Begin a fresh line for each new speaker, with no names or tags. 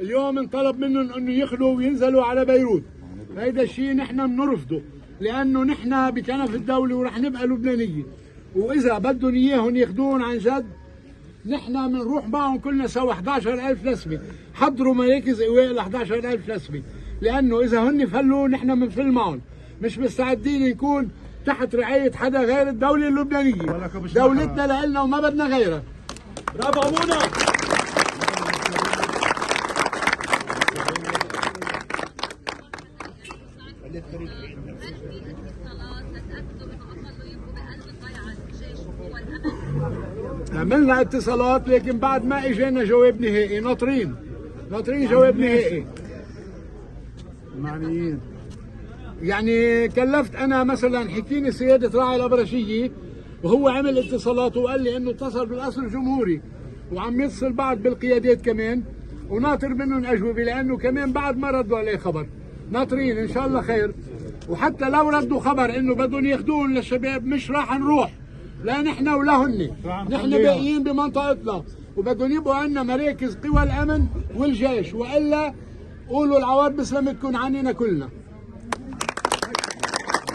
اليوم انطلب منهم انه يخلوا وينزلوا على بيروت. هيدا الشيء نحن بنرفضه، لانه نحن بكنف الدوله ورح نبقى لبنانيه، واذا بدهم اياهم ياخذون عن جد نحن بنروح معهم كلنا سوا. 11,000 نسمه، حضروا مراكز ايواء ل 11,000 نسمه، لانه اذا هن فلوا نحن بنفل معهم. مش مستعدين نكون تحت رعايه حدا غير الدوله اللبنانيه. دولتنا لنا وما بدنا غيرها. برافو ابونا. عملنا اتصالات لكن بعد ما اجينا جواب نهائي. ناطرين جواب نهائي. معنيين يعني كلفت انا مثلا، حكيني سياده راعي الابرشيه وهو عمل اتصالات وقال لي انه اتصل بالقصر الجمهوري وعم يتصل بعد بالقيادات كمان، وناطر منهم اجوبه لانه كمان بعد ما ردوا عليه خبر. ناطرين ان شاء الله خير، وحتى لو ردوا خبر انه بدهم ياخذون للشباب مش راح نروح، لا نحن ولا هن. نحن باقيين بمنطقتنا وبدهم يبقوا عندنا مراكز قوى الامن والجيش، والا قولوا العوار بس لما تكون عنينا كلنا.